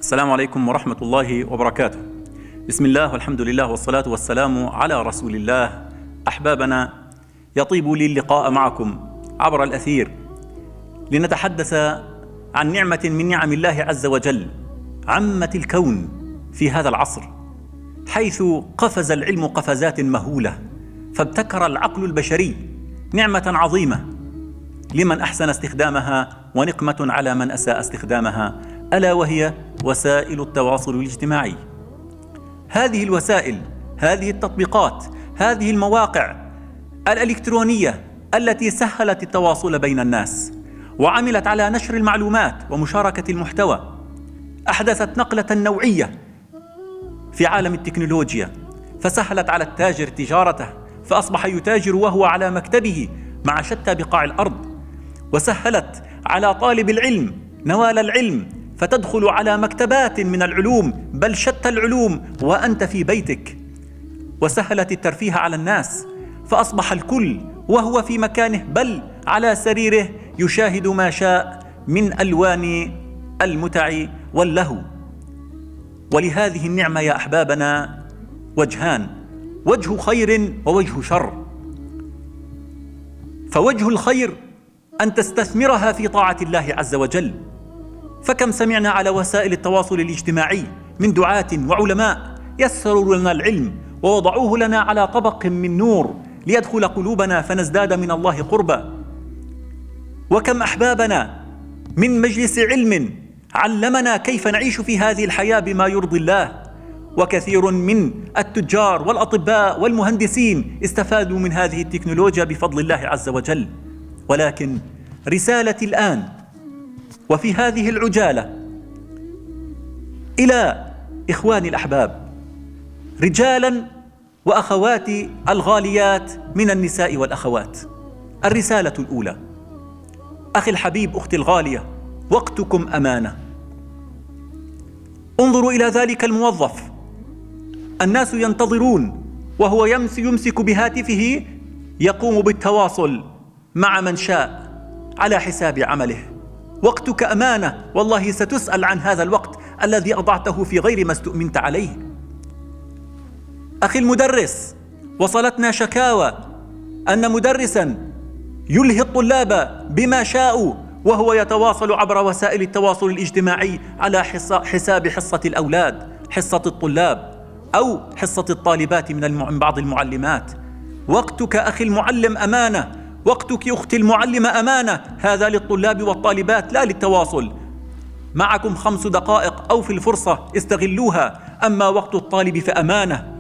السلام عليكم ورحمة الله وبركاته. بسم الله والحمد لله والصلاة والسلام على رسول الله. أحبابنا، يطيب لي اللقاء معكم عبر الأثير لنتحدث عن نعمة من نعم الله عز وجل عمت الكون في هذا العصر، حيث قفز العلم قفزات مهولة، فابتكر العقل البشري نعمة عظيمة لمن أحسن استخدامها ونقمة على من أساء استخدامها، ألا وهي وسائل التواصل الاجتماعي. هذه الوسائل، هذه التطبيقات، هذه المواقع الإلكترونية التي سهلت التواصل بين الناس وعملت على نشر المعلومات ومشاركة المحتوى، أحدثت نقلة نوعية في عالم التكنولوجيا، فسهلت على التاجر تجارته، فأصبح يتاجر وهو على مكتبه مع شتى بقاع الأرض، وسهلت على طالب العلم نوال العلم، فتدخل على مكتبات من العلوم بل شتى العلوم وأنت في بيتك، وسهلت الترفيه على الناس، فأصبح الكل وهو في مكانه بل على سريره يشاهد ما شاء من ألوان المتع واللهو. ولهذه النعمة يا أحبابنا وجهان، وجه خير ووجه شر. فوجه الخير أن تستثمرها في طاعة الله عز وجل، فكم سمعنا على وسائل التواصل الاجتماعي من دعاة وعلماء يسروا لنا العلم ووضعوه لنا على طبق من نور ليدخل قلوبنا فنزداد من الله قربا. وكم أحبابنا من مجلس علم علمنا كيف نعيش في هذه الحياة بما يرضي الله، وكثير من التجار والأطباء والمهندسين استفادوا من هذه التكنولوجيا بفضل الله عز وجل. ولكن رسالتي الآن وفي هذه العجالة إلى إخواني الأحباب، رجالا وأخواتي الغاليات من النساء والأخوات، الرسالة الأولى: أخي الحبيب، أختي الغالية، وقتكم أمانة. انظروا إلى ذلك الموظف، الناس ينتظرون وهو يمسك بهاتفه يقوم بالتواصل مع من شاء على حساب عمله. وقتك أمانة، والله ستسأل عن هذا الوقت الذي أضعته في غير ما استؤمنت عليه. أخي المدرس، وصلتنا شكاوى أن مدرسا يلهي الطلاب بما شاءوا وهو يتواصل عبر وسائل التواصل الاجتماعي على حساب حصة الأولاد، حصة الطلاب أو حصة الطالبات من بعض المعلمات. وقتك أخي المعلم أمانة، وقتك أختي المعلمة أمانة، هذا للطلاب والطالبات لا للتواصل. معكم 5 دقائق أو في الفرصة استغلوها، أما وقت الطالب فأمانة.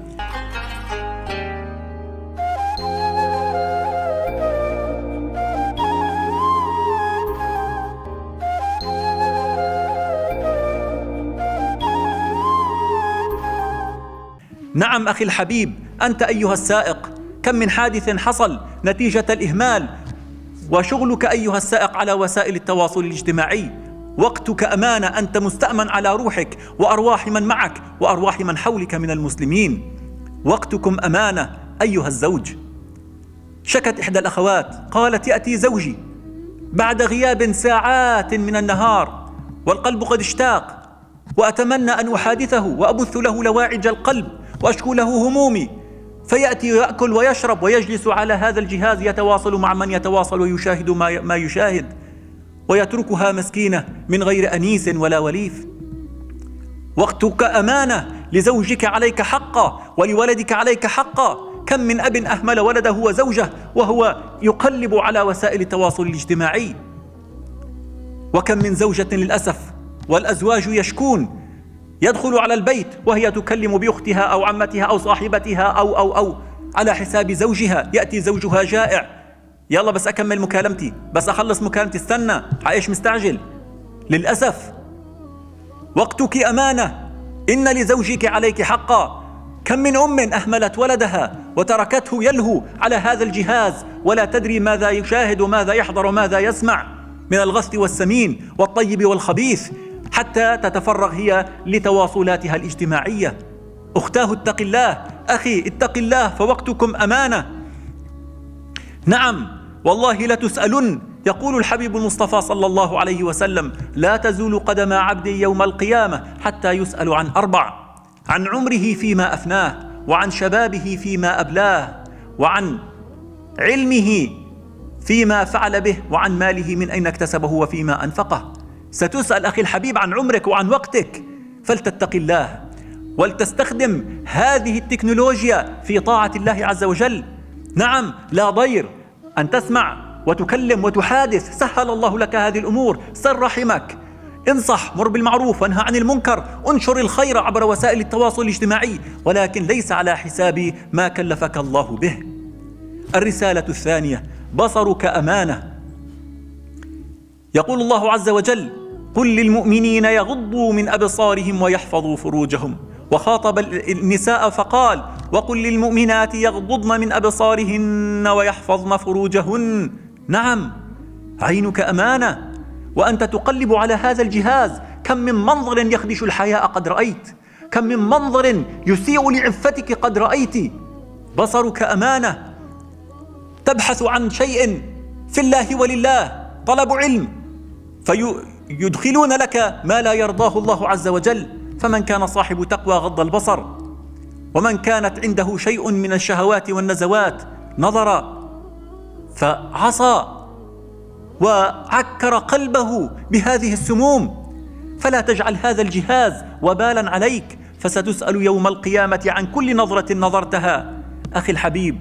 نعم أخي الحبيب، أنت أيها السائق، كم من حادث حصل نتيجة الإهمال وشغلك أيها السائق على وسائل التواصل الاجتماعي. وقتك أمانة، أنت مستأمن على روحك وأرواح من معك وأرواح من حولك من المسلمين. وقتكم أمانة أيها الزوج. شكت إحدى الأخوات قالت: يأتي زوجي بعد غياب ساعات من النهار والقلب قد اشتاق، وأتمنى أن أحادثه وأبث له لواعج القلب وأشكو له همومي، فيأتي يأكل ويشرب ويجلس على هذا الجهاز يتواصل مع من يتواصل ويشاهد ما يشاهد، ويتركها مسكينة من غير أنيس ولا وليف. وقتك أمانة، لزوجك عليك حقا ولولدك عليك حقا. كم من أب أهمل ولده وزوجه وهو يقلب على وسائل التواصل الاجتماعي، وكم من زوجة للأسف والأزواج يشكون، يدخل على البيت وهي تكلم بأختها أو عمتها أو صاحبتها أو على حساب زوجها. يأتي زوجها جائع: يلا بس أكمل مكالمتي، بس أخلص مكالمتي، استنى، عايش مستعجل. للأسف وقتك أمانة، إن لزوجك عليك حقا. كم من أم أهملت ولدها وتركته يلهو على هذا الجهاز ولا تدري ماذا يشاهد وماذا يحضر وماذا يسمع من الغث والسمين والطيب والخبيث، حتى تتفرغ هي لتواصلاتها الاجتماعية. أختاه اتق الله، أخي اتق الله، فوقتكم أمانة. نعم والله لتسألن يقول الحبيب المصطفى صلى الله عليه وسلم: لا تزول قدم عبد يوم القيامة حتى يسأل عن 4: عن عمره فيما أفناه، وعن شبابه فيما أبلاه، وعن علمه فيما فعل به، وعن ماله من أين اكتسبه وفيما أنفقه. ستسأل أخي الحبيب عن عمرك وعن وقتك، فلتتق الله ولتستخدم هذه التكنولوجيا في طاعة الله عز وجل. نعم، لا ضير أن تسمع وتكلم وتحادث، سهل الله لك هذه الأمور. صل رحمك، انصح، مر بالمعروف وانهى عن المنكر، انشر الخير عبر وسائل التواصل الاجتماعي، ولكن ليس على حساب ما كلفك الله به. الرسالة الثانية: بصرك أمانة. يقول الله عز وجل: قل للمؤمنين يغضوا من أبصارهم ويحفظوا فروجهم. وخاطب النساء فقال: وقل للمؤمنات يغضضن من أبصارهن ويحفظن فروجهن. نعم، عينك أمانة، وأنت تقلب على هذا الجهاز. كم من منظر يخدش الحياء قد رأيت، كم من منظر يسيء لعفتك قد رأيت. بصرك أمانة، تبحث عن شيء في الله ولله، طلب علم، فيدخلون لك ما لا يرضاه الله عز وجل. فمن كان صاحب تقوى غض البصر، ومن كانت عنده شيء من الشهوات والنزوات نظر فعصى وعكر قلبه بهذه السموم. فلا تجعل هذا الجهاز وبالا عليك، فستسأل يوم القيامة عن كل نظرة نظرتها. أخي الحبيب،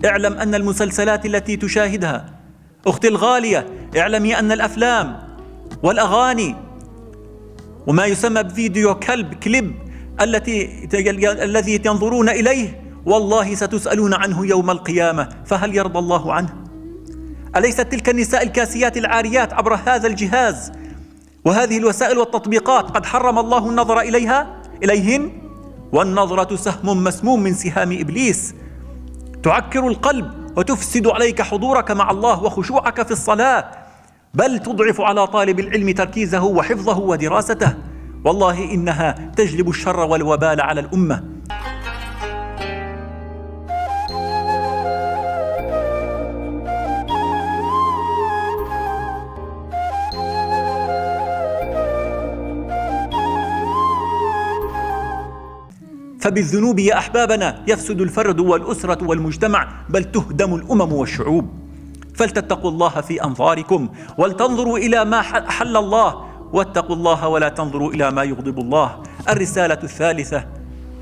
اعلم أن المسلسلات التي تشاهدها، أختي الغالية، اعلمي أن الأفلام والأغاني وما يسمى بفيديو كليب الذي تنظرون إليه، والله ستسألون عنه يوم القيامة. فهل يرضى الله عنه؟ أليست تلك النساء الكاسيات العاريات عبر هذا الجهاز وهذه الوسائل والتطبيقات قد حرم الله النظر إليهن؟ والنظرة سهم مسموم من سهام إبليس، تعكر القلب وتفسد عليك حضورك مع الله وخشوعك في الصلاة، بل تضعف على طالب العلم تركيزه وحفظه ودراسته. والله إنها تجلب الشر والوبال على الأمة. فبالذنوب يا أحبابنا يفسد الفرد والأسرة والمجتمع، بل تهدم الأمم والشعوب. فلتتقوا الله في أنظاركم، ولتنظروا إلى ما أحل الله، واتقوا الله ولا تنظروا إلى ما يغضب الله. الرسالة الثالثة: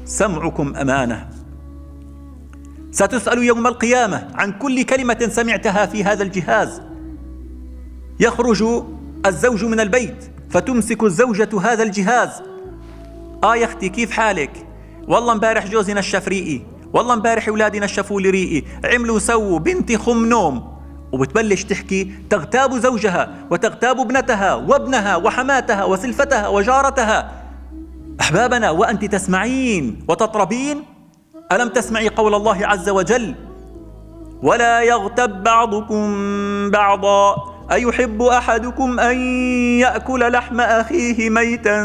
سمعكم أمانة. ستسأل يوم القيامة عن كل كلمة سمعتها في هذا الجهاز. يخرج الزوج من البيت فتمسك الزوجة هذا الجهاز: يا أختي كيف حالك؟ والله امبارح جوزي نشف ريقي، والله امبارح أولادي نشفوا لي ريقي، عملوا سووا، بنتي خم نوم. وبتبلش تحكي، تغتاب زوجها وتغتاب ابنتها وابنها وحماتها وسلفتها وجارتها. أحبابنا، وأنت تسمعين وتطربين. ألم تسمعي قول الله عز وجل: ولا يغتب بعضكم بعضا أيحب أحدكم أن يأكل لحم أخيه ميتا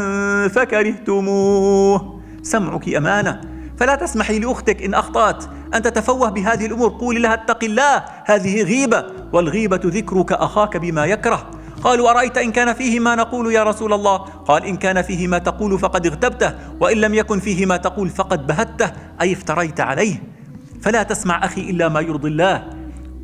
فكرهتموه. سمعك أمانة، فلا تسمحي لأختك إن أخطأت أن تتفوه بهذه الأمور. قولي لها: اتق الله، هذه غيبة، والغيبة ذكرك أخاك بما يكره. قالوا: أرأيت إن كان فيه ما نقول يا رسول الله؟ قال: إن كان فيه ما تقول فقد اغتبته، وإن لم يكن فيه ما تقول فقد بهته، أي افتريت عليه. فلا تسمع أخي إلا ما يرضي الله.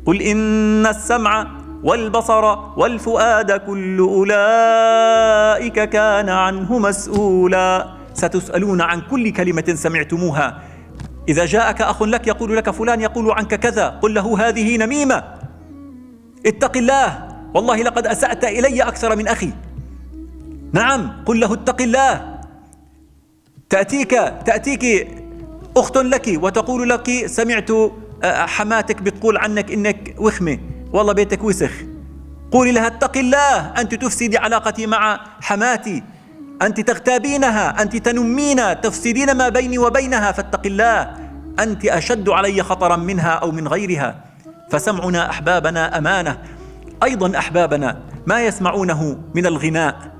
قل إن السمع والبصر والفؤاد كل أولئك كان عنه مسؤولا. ستسألون عن كل كلمة سمعتموها. إذا جاءك أخ لك يقول لك فلان يقول عنك كذا، قل له: هذه نميمة، اتق الله، والله لقد أسأت إلي أكثر من أخي. نعم، قل له: اتق الله. تأتيك أخت لك وتقول لك: سمعت حماتك بتقول عنك إنك وخمة، والله بيتك وسخ. قولي لها: اتق الله، أنت تفسدي علاقتي مع حماتي، أنت تغتابينها، أنت تنمين، تفسدين ما بيني وبينها، فاتق الله، أنت أشد علي خطرا منها أو من غيرها. فسمعنا أحبابنا أمانة. أيضا أحبابنا، ما يسمعونه من الغناء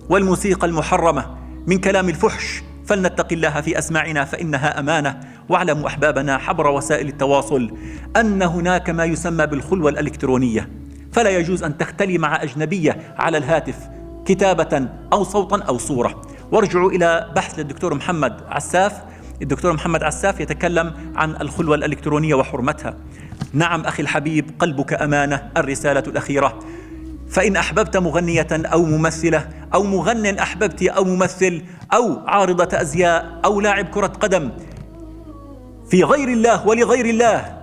والموسيقى المحرمة، من كلام الفحش، فلنتق الله في أسماعنا فإنها أمانة. واعلموا أحبابنا عبر وسائل التواصل أن هناك ما يسمى بالخلوة الإلكترونية، فلا يجوز أن تختلي مع أجنبية على الهاتف كتابة أو صوتا أو صورة. وارجعوا إلى بحث للدكتور محمد عساف. الدكتور محمد عساف يتكلم عن الخلوة الإلكترونية وحرمتها. نعم أخي الحبيب، قلبك أمانة. الرسالة الأخيرة: فإن أحببت مغنية أو ممثلة أو مغن أحببت أو ممثل أو عارضة أزياء أو لاعب كرة قدم في غير الله ولغير الله،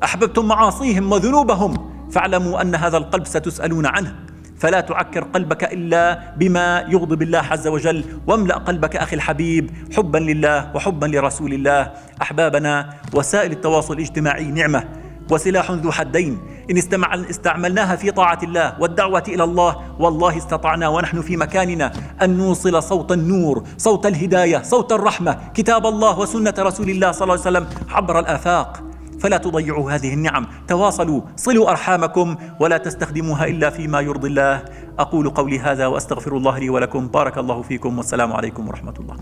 أحببتم معاصيهم وذنوبهم، فاعلموا أن هذا القلب ستسألون عنه، فلا تعكر قلبك إلا بما يغضب الله عز وجل، واملأ قلبك أخي الحبيب حبا لله وحبا لرسول الله. أحبابنا، وسائل التواصل الاجتماعي نعمة وسلاح ذو حدين، إن استعملناها في طاعة الله والدعوة إلى الله والله استطعنا ونحن في مكاننا أن نوصل صوت النور، صوت الهداية، صوت الرحمة، كتاب الله وسنة رسول الله صلى الله عليه وسلم عبر الآفاق. فلا تضيعوا هذه النعم، تواصلوا، صلوا أرحامكم، ولا تستخدموها إلا فيما يرضي الله. أقول قولي هذا وأستغفر الله لي ولكم. بارك الله فيكم، والسلام عليكم ورحمة الله.